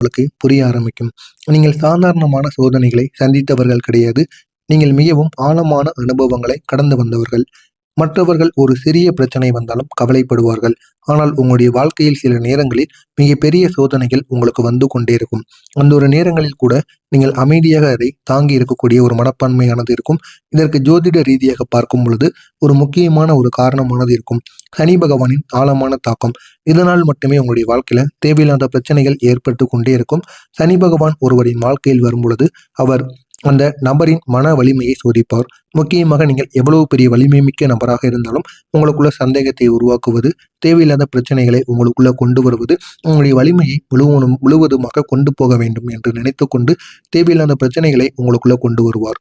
உங்களுக்கு புரிய ஆரம்பிக்கும். நீங்கள் சாதாரணமான சோதனைகளை சந்தித்தவர்கள் கிடையாது. நீங்கள் மிகவும் ஆழமான அனுபவங்களை கடந்து வந்தவர்கள். மற்றவர்கள் ஒரு சிறிய பிரச்சனை வந்தாலும் கவலைப்படுவார்கள். ஆனால் உங்களுடைய வாழ்க்கையில் சில நேரங்களில் மிகப்பெரிய சோதனைகள் உங்களுக்கு வந்து கொண்டே இருக்கும். அந்த ஒரு நேரங்களில் கூட நீங்கள் அமைதியாக அதை தாங்கி இருக்கக்கூடிய ஒரு மனப்பான்மையானது இருக்கும். இதற்கு ஜோதிட ரீதியாக பார்க்கும் பொழுது ஒரு முக்கியமான ஒரு காரணமானது இருக்கும். சனி பகவானின் ஆழமான தாக்கம். இதனால் மட்டுமே உங்களுடைய வாழ்க்கையில தேவையில்லாத பிரச்சனைகள் ஏற்பட்டு கொண்டே இருக்கும். சனி பகவான் ஒருவரின் வாழ்க்கையில் வரும் பொழுது அவர் அந்த நபரின் மன வலிமையை சோதிப்பார். முக்கியமாக நீங்கள் எவ்வளவு பெரிய வலிமை மிக்க நபராக இருந்தாலும் உங்களுக்குள்ள சந்தேகத்தை உருவாக்குவது, தேவையில்லாத பிரச்சனைகளை உங்களுக்குள்ள கொண்டு வருவது, உங்களுடைய வலிமையை முழுவதுமாக கொண்டு போக வேண்டும் என்று நினைத்து கொண்டு தேவையில்லாத பிரச்சனைகளை உங்களுக்குள்ள கொண்டு வருவார்.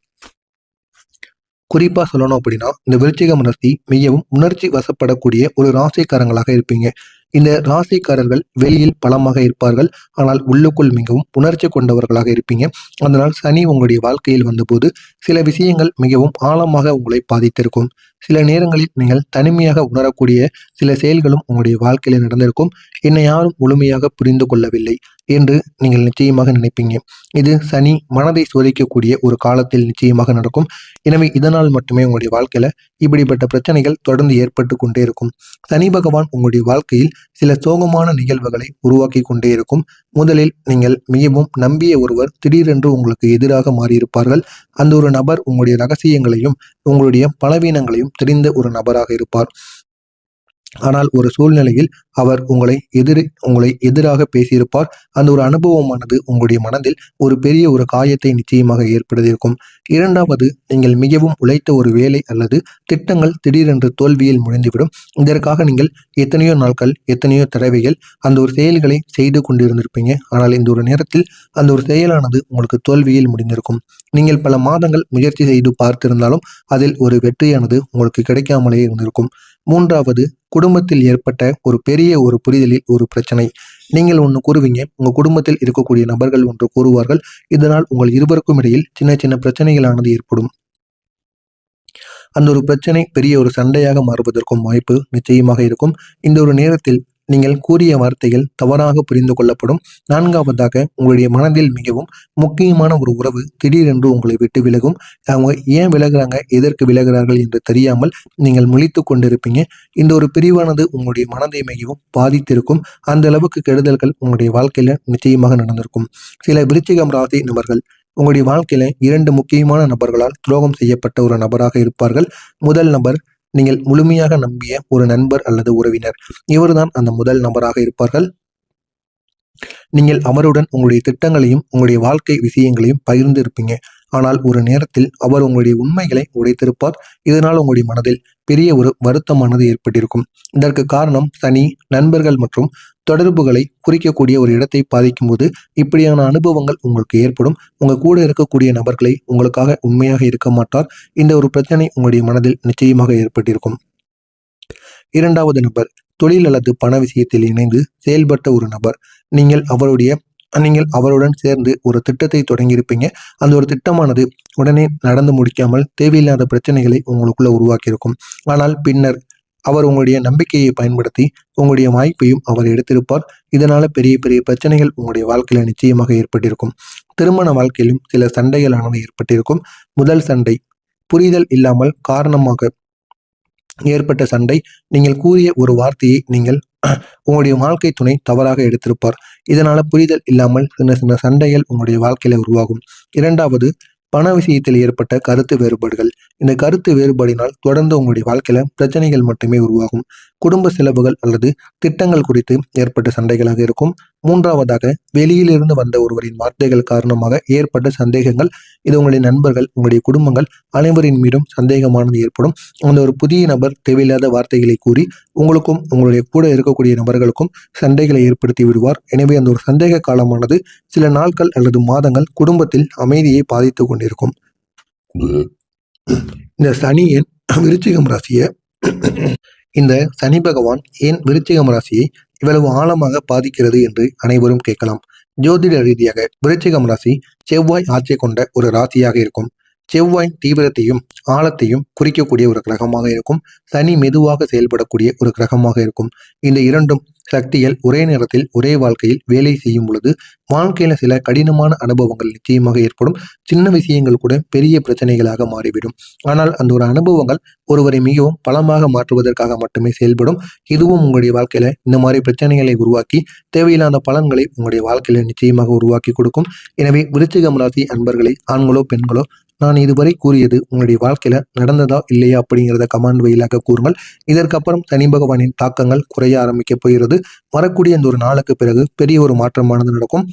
குறிப்பா சொல்லணும் அப்படின்னா, இந்த விருச்சிகம் ராசி மிகவும் உணர்ச்சி வசப்படக்கூடிய ஒரு ராசிக்காரங்களாக இருப்பீங்க. இந்த ராசிக்காரர்கள் வெளியில் பலமாக இருப்பார்கள். ஆனால் உள்ளுக்குள் மிகவும் உணர்ச்சி கொண்டவர்களாக இருப்பீங்க. அதனால் சனி உங்களுடைய வாழ்க்கையில் வந்தபோது சில விஷயங்கள் மிகவும் ஆழமாக உங்களை பாதித்திருக்கும். சில நேரங்களில் நீங்கள் தனிமையாக உணரக்கூடிய சில செயல்களும் உங்களுடைய வாழ்க்கையில நடந்திருக்கும். என்னை யாரும் முழுமையாக புரிந்து கொள்ளவில்லை என்று நீங்கள் நிச்சயமாக நினைப்பீங்க. இது சனி மனதை சோதிக்கக்கூடிய ஒரு காலத்தில் நிச்சயமாக நடக்கும். எனவே இதனால் மட்டுமே உங்களுடைய வாழ்க்கையில இப்படிப்பட்ட பிரச்சனைகள் தொடர்ந்து ஏற்பட்டு கொண்டே இருக்கும். சனி பகவான் உங்களுடைய வாழ்க்கையில் சில சோகமான நிகழ்வுகளை உருவாக்கி கொண்டே இருக்கும். முதலில் நீங்கள் மிகவும் நம்பிய ஒருவர் திடீரென்று உங்களுக்கு எதிராக மாறியிருப்பார்கள். அந்த ஒரு நபர் உங்களுடைய ரகசியங்களையும் உங்களுடைய பலவீனங்களையும் தெரிந்த ஒரு நபராக இருப்பார். ஆனால் ஒரு சூழ்நிலையில் அவர் உங்களை எதிராக பேசியிருப்பார். அந்த ஒரு அனுபவமானது உங்களுடைய மனதில் ஒரு பெரிய ஒரு காயத்தை நிச்சயமாக ஏற்படுத்தியிருக்கும். இரண்டாவது, நீங்கள் மிகவும் உழைத்த ஒரு வேலை அல்லது திட்டங்கள் திடீரென்று தோல்வியில் முடிந்துவிடும். இதற்காக நீங்கள் எத்தனையோ நாட்கள் எத்தனையோ தடவைகள் அந்த ஒரு செயல்களை செய்து கொண்டிருந்திருப்பீங்க. ஆனால் இந்த ஒரு நேரத்தில் அந்த ஒரு செயலானது உங்களுக்கு தோல்வியில் முடிந்திருக்கும். நீங்கள் பல மாதங்கள் முயற்சி செய்து பார்த்திருந்தாலும் அதில் ஒரு வெற்றியானது உங்களுக்கு கிடைக்காமலே இருந்திருக்கும். மூன்றாவது, குடும்பத்தில் ஏற்பட்ட ஒரு பெரிய ஒரு புரிதலில் ஒரு பிரச்சனை. நீங்கள் ஒன்று கூறுவீங்க, உங்க குடும்பத்தில் இருக்கக்கூடிய நபர்கள் ஒன்று கூறுவார்கள். இதனால் உங்கள் இருவருக்கும் இடையில் சின்ன சின்ன பிரச்சனைகளானது ஏற்படும். அந்த ஒரு பிரச்சனை பெரிய ஒரு சண்டையாக மாறுவதற்கும் வாய்ப்பு நிச்சயமாக இருக்கும். இந்த ஒரு நேரத்தில் நீங்கள் கூறிய வார்த்தைகள் தவறாக புரிந்து கொள்ளப்படும். நான்காவதாக, உங்களுடைய மனதில் மிகவும் முக்கியமான ஒரு உறவு திடீரென்று உங்களை விட்டு விலகும். அவங்க ஏன் விலகுறாங்க, எதற்கு விலகுறார்கள் என்று தெரியாமல் நீங்கள் முழித்து கொண்டிருப்பீங்க. இந்த ஒரு பிரிவானது உங்களுடைய மனதை மிகவும் பாதித்திருக்கும். அந்த அளவுக்கு கெடுதல்கள் உங்களுடைய வாழ்க்கையில நிச்சயமாக நடந்திருக்கும். சில விருச்சிகம் ராசி நபர்கள் உங்களுடைய வாழ்க்கையில 2 முக்கியமான நபர்களால் துரோகம் செய்யப்பட்ட ஒரு நபராக இருப்பார்கள். முதல் நபர் நீங்கள் முழுமையாக நம்பிய ஒரு நண்பர் அல்லது உறவினர். இவர்தான் அந்த முதல் நபராக இருப்பார்கள். நீங்கள் அவருடன் உங்களுடைய திட்டங்களையும் உங்களுடைய வாழ்க்கை விஷயங்களையும் பகிர்ந்து இருப்பீங்க. ஆனால் ஒரு நேரத்தில் அவர் உங்களுடைய உண்மைகளை உடைத்திருப்பார். இதனால் உங்களுடைய மனதில் பெரிய ஒரு வருத்தமானது ஏற்பட்டிருக்கும். இதற்கு காரணம் சனி நண்பர்கள் மற்றும் தொடர்புகளை குறிக்கக்கூடிய ஒரு இடத்தை பாதிக்கும் போது இப்படியான அனுபவங்கள் உங்களுக்கு ஏற்படும். உங்க கூட இருக்கக்கூடிய நபர்களை உங்களுக்காக உண்மையாக இருக்க மாட்டார். இந்த ஒரு பிரச்சனை உங்களுடைய மனதில் நிச்சயமாக ஏற்பட்டிருக்கும். இரண்டாவது நபர் தொழில் அல்லது பண விஷயத்தில் இணைந்து செயல்பட்ட ஒரு நபர். நீங்கள் அவருடன் சேர்ந்து ஒரு திட்டத்தை தொடங்கியிருப்பீங்க. அந்த ஒரு திட்டமானது உடனே நடந்து முடிக்காமல் தேவையில்லாத பிரச்சனைகளை உங்களுக்குள்ள உருவாக்கியிருக்கும். ஆனால் பின்னர் அவர் உங்களுடைய நம்பிக்கையை பயன்படுத்தி உங்களுடைய வாய்ப்பையும் அவர் எடுத்திருப்பார். இதனால பெரிய பெரிய பிரச்சனைகள் உங்களுடைய வாழ்க்கையில நிச்சயமாக ஏற்பட்டிருக்கும். திருமண வாழ்க்கையிலும் சில சண்டைகளானது ஏற்பட்டிருக்கும். முதல் சண்டை புரிதல் இல்லாமல் காரணமாக ஏற்பட்ட சண்டை. நீங்கள் கூறிய ஒரு வார்த்தையை உங்களுடைய வாழ்க்கை துணை தவறாக எடுத்திருப்பார். இதனால புரிதல் இல்லாமல் சின்ன சின்ன சண்டைகள் உங்களுடைய வாழ்க்கையில உருவாகும். இரண்டாவது, பண விஷயத்தில் ஏற்பட்ட கருத்து வேறுபாடுகள். இந்த கருத்து வேறுபாடினால் தொடர்ந்து உங்களுடைய வாழ்க்கையில பிரச்சனைகள் மட்டுமே உருவாகும். குடும்ப செலவுகள் அல்லது திட்டங்கள் குறித்து ஏற்பட்ட சண்டைகளாக இருக்கும். மூன்றாவதாக, வெளியிலிருந்து வந்த ஒருவரின் வார்த்தைகள் காரணமாக ஏற்பட்ட சந்தேகங்கள். இது உங்களுடைய நண்பர்கள் உங்களுடைய குடும்பங்கள் அனைவரின் மீதும் சந்தேகமானது ஏற்படும். அந்த ஒரு புதிய நபர் தேவையில்லாத வார்த்தைகளை கூறி உங்களுக்கும் உங்களுடைய கூட இருக்கக்கூடிய நபர்களுக்கும் சண்டைகளை ஏற்படுத்தி விடுவார். எனவே அந்த ஒரு சந்தேக காலமானது சில நாட்கள் அல்லது மாதங்கள் குடும்பத்தில் அமைதியை பாதித்து கொண்டிருக்கும். இந்த சனி ஏன் விருச்சிகம் ராசியை இந்த சனி பகவான் ஏன் விருச்சிகம் ராசியை இவ்வளவு ஆழமாக பாதிக்கிறது என்று அனைவரும் கேட்கலாம். ஜோதிட ரீதியாக விருச்சிகம் ராசி செவ்வாய் ஆட்சி கொண்ட ஒரு ராசியாக இருக்கும். செவ்வாய் தீவிரத்தையும் ஆழத்தையும் குறிக்கக்கூடிய ஒரு கிரகமாக இருக்கும். சனி மெதுவாக செயல்படக்கூடிய ஒரு கிரகமாக இருக்கும். இந்த இரண்டும் சக்திகள் ஒரே நேரத்தில் ஒரே வாழ்க்கையில் வேலை செய்யும் பொழுது வாழ்க்கையில சில கடினமான அனுபவங்கள் நிச்சயமாக ஏற்படும். சின்ன விஷயங்கள் கூட பெரிய பிரச்சனைகளாக மாறிவிடும். ஆனால் அந்த ஒரு அனுபவங்கள் ஒருவரை மிகவும் பலமாக மாற்றுவதற்காக மட்டுமே செயல்படும். இதுவும் உங்களுடைய வாழ்க்கையில இந்த மாதிரி பிரச்சனைகளை உருவாக்கி தேவையில்லாத பலன்களை உங்களுடைய வாழ்க்கையில நிச்சயமாக உருவாக்கி கொடுக்கும். எனவே விருச்சிகம் ராசி அன்பர்களே, ஆண்களோ பெண்களோ, நான் இதுவரை கூறியது உங்களுடைய வாழ்க்கையில நடந்ததா இல்லையா அப்படிங்கிறத கமெண்ட் வாயிலாக கூறுங்கள். இதற்கப்புறம் சனி பகவானின் தாக்கங்கள் குறைய ஆரம்பிக்க போகிறது. வரக்கூடிய இந்த ஒரு நாளுக்கு பிறகு பெரிய ஒரு மாற்றமானது நடக்கும்.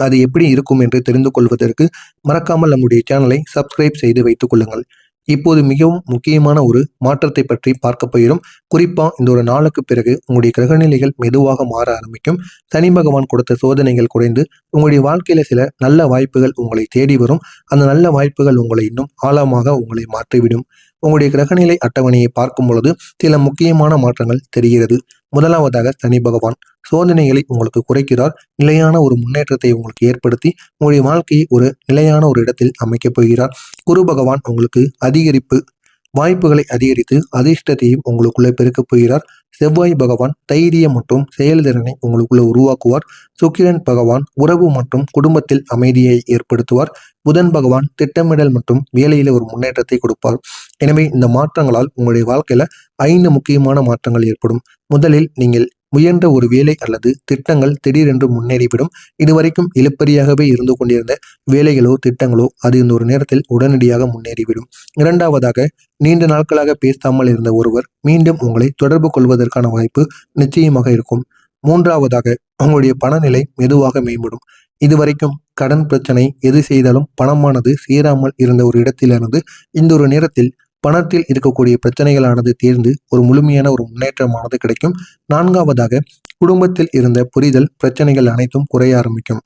அது எப்படி இருக்கும் என்று தெரிந்து கொள்வதற்கு மறக்காமல் நம்முடைய சேனலை சப்ஸ்கிரைப் செய்து வைத்துக் கொள்ளுங்கள். இப்போது மிகவும் முக்கியமான ஒரு மாற்றத்தை பற்றி பார்க்க போகிறோம். குறிப்பா இந்த ஒரு நாளுக்கு பிறகு உங்களுடைய கிரகநிலைகள் மெதுவாக மாற ஆரம்பிக்கும். சனி பகவான் கொடுத்த சோதனைகள் குறைந்து உங்களுடைய வாழ்க்கையில சில நல்ல வாய்ப்புகள் உங்களை தேடி வரும். அந்த நல்ல வாய்ப்புகள் உங்களை இன்னும் ஆழமாக உங்களை மாற்றிவிடும். உங்களுடைய கிரகநிலை அட்டவணையை பார்க்கும் பொழுது சில முக்கியமான மாற்றங்கள் தெரிகிறது. முதலாவதாக சனி பகவான் சோதனைகளை உங்களுக்கு குறைக்கிறார். நிலையான ஒரு முன்னேற்றத்தை உங்களுக்கு ஏற்படுத்தி உங்களுடைய வாழ்க்கையை ஒரு நிலையான ஒரு இடத்தில் அமைக்கப் போகிறார். குரு பகவான் உங்களுக்கு அதிகரிப்பு வாய்ப்புகளை அதிகரித்து அதிர்ஷ்டத்தையும் உங்களுக்குள்ளே பெருக்கப் போகிறார். செவ்வாய் பகவான் தைரியம் மற்றும் செயல்திறனை உங்களுக்குள்ள உருவாக்குவார். சுக்கிரன் பகவான் உறவு மற்றும் குடும்பத்தில் அமைதியை ஏற்படுத்துவார். புதன் பகவான் திட்டமிடல் மற்றும் வேலையில ஒரு முன்னேற்றத்தை கொடுப்பார். எனவே இந்த மாற்றங்களால் உங்களுடைய வாழ்க்கையில 5 முக்கியமான மாற்றங்கள் ஏற்படும். முதலில் நீங்கள் முயன்ற ஒரு வேலை அல்லது திட்டங்கள் திடீரென்று முன்னேறிவிடும். இதுவரைக்கும் இழுபறியாகவே இருந்து கொண்டிருந்த வேலைகளோ திட்டங்களோ அது இந்த ஒரு நேரத்தில் உடனடியாக முன்னேறிவிடும். இரண்டாவதாக, நீண்ட நாட்களாக பேசாமல் இருந்த ஒருவர் மீண்டும் உங்களை தொடர்பு கொள்வதற்கான வாய்ப்பு நிச்சயமாக இருக்கும். மூன்றாவதாக, உங்களுடைய பணநிலை மெதுவாக மேம்படும். இதுவரைக்கும் கடன் பிரச்சனை, எது செய்தாலும் பணமானது சேராமல் இருந்த ஒரு இடத்திலிருந்து இந்த ஒரு நேரத்தில் பணத்தில் இருக்கக்கூடிய பிரச்சனைகளானது தீர்ந்து ஒரு முழுமையான ஒரு முன்னேற்றமானது கிடைக்கும். நான்காவதாக, குடும்பத்தில் இருந்த புரிதல் பிரச்சனைகள் அனைத்தும் குறைய ஆரம்பிக்கும்.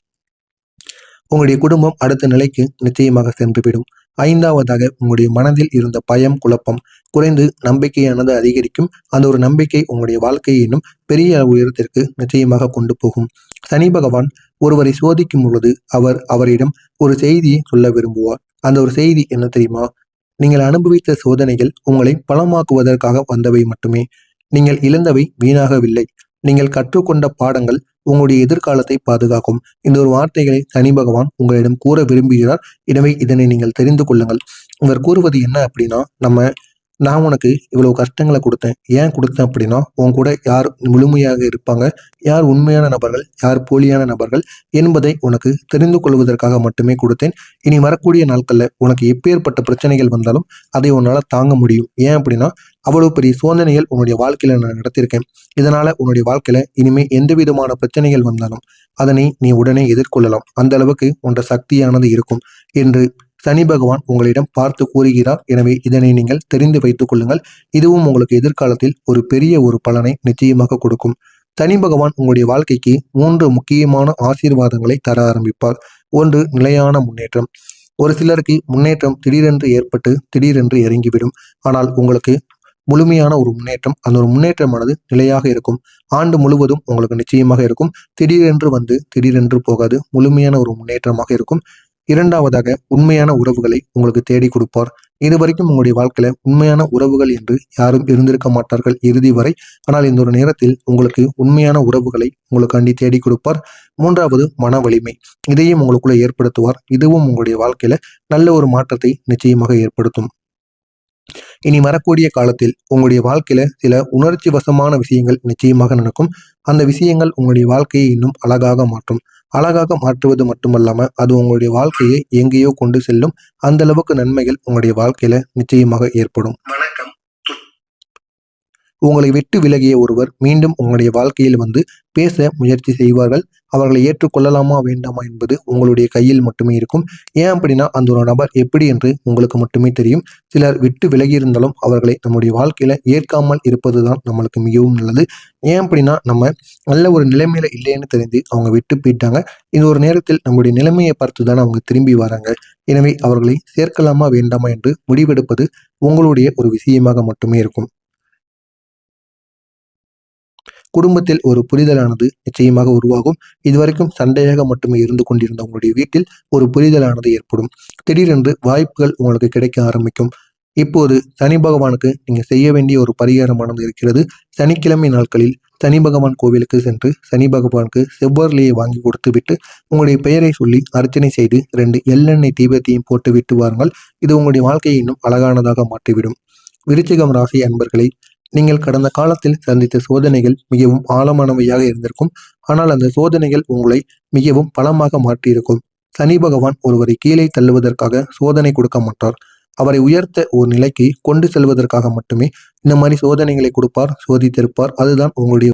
உங்களுடைய குடும்பம் அடுத்த நிலைக்கு நிச்சயமாக சென்றுவிடும். ஐந்தாவதாக, உங்களுடைய மனதில் இருந்த பயம், குழப்பம் குறைந்து நம்பிக்கையானது அதிகரிக்கும். அந்த ஒரு நம்பிக்கை உங்களுடைய வாழ்க்கையை இன்னும் பெரிய உயரத்திற்கு நிச்சயமாக கொண்டு போகும். சனி பகவான் ஒருவரை சோதிக்கும் பொழுது அவரிடம் ஒரு செய்தியை சொல்ல விரும்புவார். அந்த ஒரு செய்தி என்ன தெரியுமா? நீங்கள் அனுபவித்த சோதனைகள் உங்களை பலமாக்குவதற்காக வந்தவை மட்டுமே. நீங்கள் இழந்தவை வீணாகவில்லை. நீங்கள் கற்றுக்கொண்ட பாடங்கள் உங்களுடைய எதிர்காலத்தை பாதுகாக்கும். இந்த ஒரு வார்த்தைகளை சனி பகவான் உங்களிடம் கூற விரும்புகிறார். எனவே இதனை நீங்கள் தெரிந்து கொள்ளுங்கள். இவர் கூறுவது என்ன அப்படின்னா, நான் உனக்கு இவ்வளவு கஷ்டங்களை கொடுத்தேன். ஏன் கொடுத்தேன் அப்படின்னா, உன் கூட யார் முழுமையாக இருப்பாங்க, யார் உண்மையான நபர்கள், யார் போலியான நபர்கள் என்பதை உனக்கு தெரிந்து கொள்வதற்காக மட்டுமே கொடுத்தேன். இனி வரக்கூடிய நாட்கள்ல உனக்கு எப்பேற்பட்ட பிரச்சனைகள் வந்தாலும் அதை உன்னால தாங்க முடியும். ஏன் அப்படின்னா, அவ்வளவு பெரிய சோதனைகள் உன்னுடைய வாழ்க்கையில நான் நடத்தியிருக்கேன். இதனால உன்னுடைய வாழ்க்கையில இனிமே எந்த விதமான பிரச்சனைகள் வந்தாலும் அதனை நீ உடனே எதிர்கொள்ளலாம். அந்த அளவுக்கு உன்ற சக்தியானது இருக்கும் என்று சனி பகவான் உங்களிடம் பார்த்து கூறுகிறார். எனவே இதனை நீங்கள் தெரிந்து வைத்துக் கொள்ளுங்கள். இதுவும் உங்களுக்கு எதிர்காலத்தில் ஒரு பெரிய ஒரு பலனை நிச்சயமாக கொடுக்கும். சனி பகவான் உங்களுடைய வாழ்க்கைக்கு 3 முக்கியமான ஆசீர்வாதங்களை தர ஆரம்பிப்பார். ஒன்று, நிலையான முன்னேற்றம். ஒரு சிலருக்கு முன்னேற்றம் திடீரென்று ஏற்பட்டு திடீரென்று இறங்கிவிடும். ஆனால் உங்களுக்கு முழுமையான ஒரு முன்னேற்றம், அந்த ஒரு முன்னேற்றமானது நிலையாக இருக்கும். ஆண்டு முழுவதும் உங்களுக்கு நிச்சயமாக இருக்கும். திடீரென்று வந்து திடீரென்று போகாது. முழுமையான ஒரு முன்னேற்றமாக இருக்கும். இரண்டாவதாக, உண்மையான உறவுகளை உங்களுக்கு தேடி கொடுப்பார். இதுவரைக்கும் உங்களுடைய வாழ்க்கையில உண்மையான உறவுகள் என்று யாரும் இருந்திருக்க மாட்டார்கள் இறுதி வரை. ஆனால் இந்த ஒரு நேரத்தில் உங்களுக்கு உண்மையான உறவுகளை உங்களுக்காண்டி தேடி கொடுப்பார். மூன்றாவது, மன வலிமை. இதையும் உங்களுக்குள்ள ஏற்படுத்துவார். இதுவும் உங்களுடைய வாழ்க்கையில நல்ல ஒரு மாற்றத்தை நிச்சயமாக ஏற்படுத்தும். இனி வரக்கூடிய காலத்தில் உங்களுடைய வாழ்க்கையில சில உணர்ச்சி வசமான விஷயங்கள் நிச்சயமாக நடக்கும். அந்த விஷயங்கள் உங்களுடைய வாழ்க்கையை இன்னும் அழகாக மாற்றும். அழகாக மாற்றுவது மட்டுமல்லாம அது உங்களுடைய வாழ்க்கையை எங்கேயோ கொண்டு செல்லும். அந்த அளவுக்கு நன்மைகள் உங்களுடைய வாழ்க்கையில நிச்சயமாக ஏற்படும். உங்களை விட்டு விலகிய ஒருவர் மீண்டும் உங்களுடைய வாழ்க்கையில் வந்து பேச முயற்சி செய்வார்கள். அவர்களை ஏற்றுக்கொள்ளலாமா வேண்டாமா என்பது உங்களுடைய கையில் மட்டுமே இருக்கும். ஏன் அப்படின்னா, அந்த ஒரு நபர் எப்படி என்று உங்களுக்கு மட்டுமே தெரியும். சிலர் விட்டு விலகி இருந்தாலும் அவர்களை நம்முடைய வாழ்க்கையில ஏற்காமல் இருப்பதுதான் நம்மளுக்கு மிகவும் நல்லது. ஏன் அப்படின்னா, நம்ம நல்ல ஒரு நிலைமையில இல்லைன்னு தெரிஞ்சு அவங்க விட்டு போயிட்டாங்க. இந்த ஒரு நேரத்தில் நம்முடைய நிலைமையை பார்த்து தானே அவங்க திரும்பி வராங்க. எனவே அவர்களை சேர்க்கலாமா வேண்டாமா என்று முடிவெடுப்பது உங்களுடைய ஒரு விஷயமாக மட்டுமே இருக்கும். குடும்பத்தில் ஒரு புரிதலானது நிச்சயமாக உருவாகும். இதுவரைக்கும் சண்டையாக மட்டுமே இருந்து கொண்டிருந்த உங்களுடைய வீட்டில் ஒரு புரிதலானது ஏற்படும். திடீரென்று வாய்ப்புகள் உங்களுக்கு கிடைக்க ஆரம்பிக்கும். இப்போது சனி பகவானுக்கு நீங்க செய்ய வேண்டிய ஒரு பரிகாரமானது இருக்கிறது. சனிக்கிழமை நாட்களில் சனி பகவான் கோவிலுக்கு சென்று சனி பகவானுக்கு செவ்வரளியை வாங்கி கொடுத்து விட்டு உங்களுடைய பெயரை சொல்லி அர்ச்சனை செய்து 2 எள்ளெண்ணெய் தீபத்தையும் போட்டு விட்டு வாருங்கள். இது உங்களுடைய வாழ்க்கையை இன்னும் அழகானதாக மாற்றிவிடும். விருச்சிகம் ராசி அன்பர்களை, நீங்கள் கடந்த காலத்தில் சந்தித்த சோதனைகள் மிகவும் ஆழமானவையாக இருந்திருக்கும். ஆனால் அந்த சோதனைகள் உங்களை மிகவும் பலமாக மாற்றியிருக்கும். சனி பகவான் ஒருவரை கீழே தள்ளுவதற்காக சோதனை கொடுக்க மாட்டார். அவரை உயர்த்த ஒரு நிலைக்கு கொண்டு செல்வதற்காக மட்டுமே இந்த மாதிரி சோதனைகளை கொடுப்பார், சோதித்திருப்பார். அதுதான் உங்களுடைய